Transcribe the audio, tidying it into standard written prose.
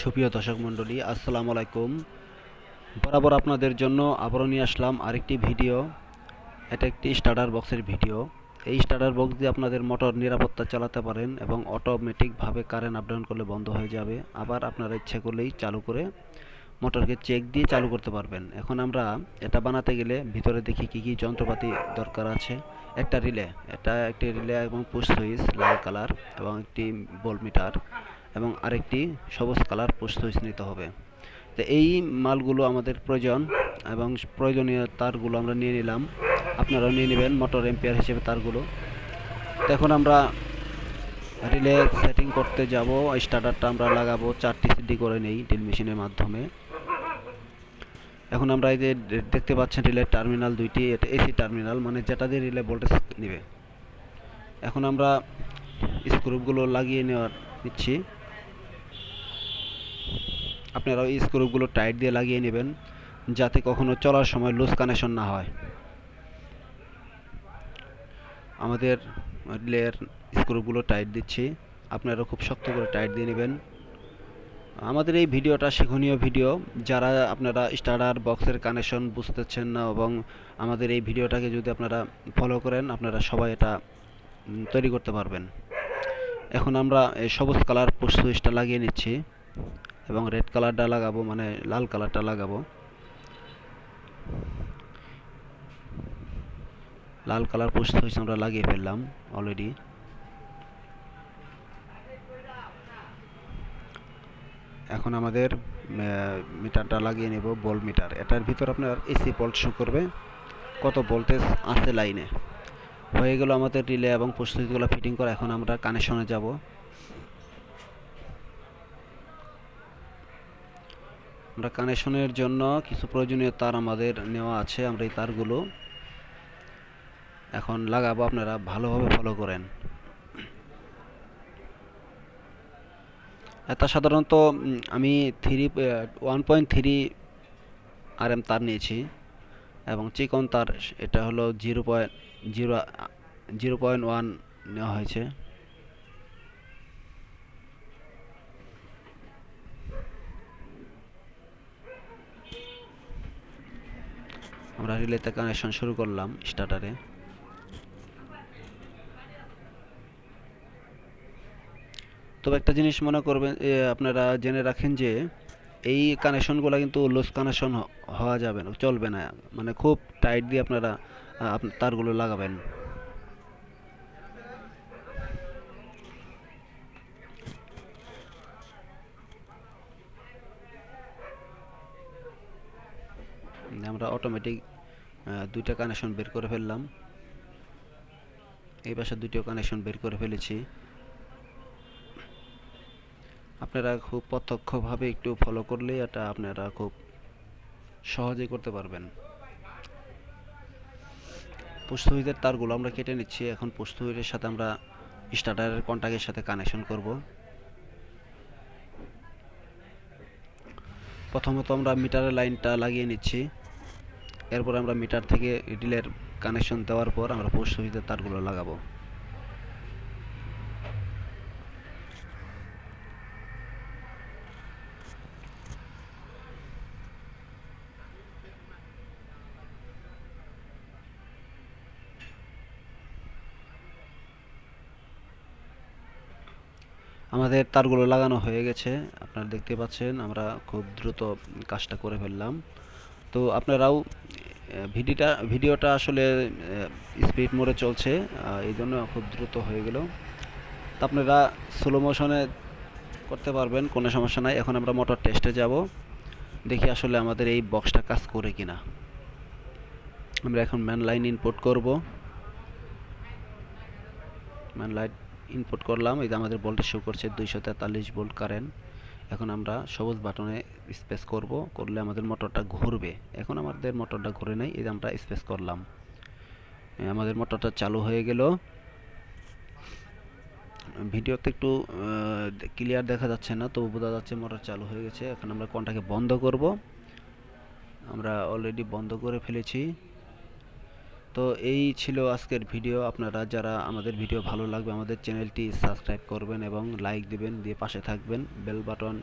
সুপ্রিয় দর্শক মণ্ডলী, আসসালামু আলাইকুম। বরাবর আপনাদের জন্য আবারও নিয়ে আসলাম আরেকটি ভিডিও। এটা একটি স্টার্টার বক্সের ভিডিও। এই স্টার্টার বক্স দিয়ে আপনাদের মোটর নিরাপত্তা চালাতে পারেন এবং অটোমেটিকভাবে কারেন্ট আপ ডাউন করলে বন্ধ হয়ে যাবে। আবার আপনারা ইচ্ছে করলেই চালু করে মোটরকে চেক দিয়ে চালু করতে পারবেন। এখন আমরা এটা বানাতে গেলে ভিতরে দেখি কী কী যন্ত্রপাতি দরকার আছে। একটা রিলে, এটা একটি রিলে এবং পুশ সুইচ লাল কালার এবং একটি ভোল্টমিটার এবং আরেকটি সবুজ কালার পুশ সুইচ নিতে হবে। তো এই মালগুলো আমাদের প্রয়োজন এবং প্রয়োজনীয় তারগুলো আমরা নিয়ে নিলাম। আপনারাও নিয়ে নেবেন মোটর এম্পিয়ার হিসেবে তারগুলো। তো এখন আমরা রিলে সেটিং করতে যাব। স্টার্টারটা আমরা লাগাবো 4টি সিডি করে নেই ড্রিল মেশিনের মাধ্যমে। এখন আমরা এই যে দেখতে পাচ্ছেন রিলের টার্মিনাল দুইটি, এটা এসি টার্মিনাল, মানে যেটা দিয়ে রিলে ভোল্টেজ নেবে। এখন আমরা স্ক্রুগুলো লাগিয়ে নিচ্ছি। আপনারাও এই স্ক্রুগুলো টাইট দিয়ে লাগিয়ে নেবেন যাতে কখনো চলার সময় লুজ কানেকশন না হয়। আমাদের রিলের স্ক্রুগুলো টাইট দিচ্ছি, আপনারা খুব শক্ত করে টাইট দিয়ে নেবেন। আমাদের এই ভিডিওটা শিক্ষণীয় ভিডিও। যারা আপনারা স্টার্টার বক্সের কানেকশন বুঝতেছেন না এবং আমাদের এই ভিডিওটাকে যদি আপনারা ফলো করেন, আপনারা সবাই এটা তৈরি করতে পারবেন। এখন আমরা এই সবুজ কালার পুশ সুইচটা লাগিয়ে নিচ্ছি এবং রেড কালারটা লাগাবো, মানে লাল কালারটা লাগাবো। লাল কালার পুশ সুইচ আমরা লাগিয়ে ফেললাম অলরেডি। এখন আমাদের মিটারটা লাগিয়ে নেব, ভোল্ট মিটার। এটার ভিতর আপনার এসি ভোল্ট শো করবে, কত ভোল্টেজ আছে লাইনে। হয়ে গেল আমাদের রিলে এবং পুশ সুইচগুলো ফিটিং করা। এখন আমরা কানেকশনে যাব। আমরা কানেকশনের জন্য কিছু প্রয়োজনীয় তার আমাদের নেওয়া আছে, আমরা এই তারগুলো এখন লাগাবো। আপনারা ভালোভাবে ফলো করেন। এটা সাধারণত আমি 1.3 RM তার নিয়েছি এবং চিকন তার, এটা হলো 0.1 নেওয়া হয়েছে। আমরা রিলেতে কানেকশন শুরু করলাম স্টার্টারে। তবে একটা জিনিস মনে করবেন, আপনারা জেনে রাখেন যে এই কানেকশনগুলো কিন্তু লুজ কানেকশন হওয়া যাবে না, চলবে না। মানে খুব টাইট দিয়ে আপনারা তারগুলো লাগাবেন। আমরা অটোমেটিক দুইটা কানেকশন বের করে ফেললাম। এই পাশে দুইটা কানেকশন বের করে ফেলেছি। আপনারা খুব প্রত্যক্ষভাবে একটু ফলো করলেই এটা আপনারা খুব সহজেই করতে পারবেন। পুশ সুইচের তারগুলো আমরা কেটে নিচ্ছি। এখন পুশ সুইচের সাথে আমরা স্টার্টারের কন্টাক্টের সাথে কানেকশন করব। প্রথমত আমরা মিটারের লাইনটা লাগিয়ে নিচ্ছি, এরপর আমরা মিটার থেকে রিলের কানেকশন দেওয়ার পর আমরা পুশ সুইচের তারগুলো লাগাবো। আমাদের তারগুলো লাগানো হয়ে গেছে, আপনারা দেখতে পাচ্ছেন। আমরা খুব দ্রুত কাজটা করে ফেললাম। তো আপনারাও ভিডিওটা আসলে স্পিড মোডে চলছে, এই জন্য খুব দ্রুত হয়ে গেল। তো আপনারা স্লো মোশনে করতে পারবেন, কোনো সমস্যা নাই। এখন আমরা মোটর টেস্টে যাব, দেখি আসলে আমাদের এই বক্সটা কাজ করে কিনা। আমরা এখন ম্যান লাইন ইনপুট করব। ম্যান লাইন ইনপুট করলাম, এই যে আমাদের ভোল্টেজ শো করছে 243 ভোল্ট কারেন্ট। এখন আমরা সবুজ বাটনে স্পেস করব, করলে আমাদের মোটরটা ঘুরবে। এখন আমাদের মোটরটা ঘুরে নেই, এই যে আমরা স্পেস করলাম, আমাদের মোটরটা চালু হয়ে গেল। ভিডিওতে একটু ক্লিয়ার দেখা যাচ্ছে না, তবু বোঝা যাচ্ছে মোটর চালু হয়ে গেছে। এখন আমরা কোনটাকে বন্ধ করব, আমরা অলরেডি বন্ধ করে ফেলেছি। তো এই ছিল আজকের ভিডিও। আপনারা যারা আমাদের ভিডিও ভালো লাগবে আমাদের চ্যানেলটি সাবস্ক্রাইব করবেন এবং লাইক দিবেন, দিয়ে পাশে থাকবেন, বেল বাটন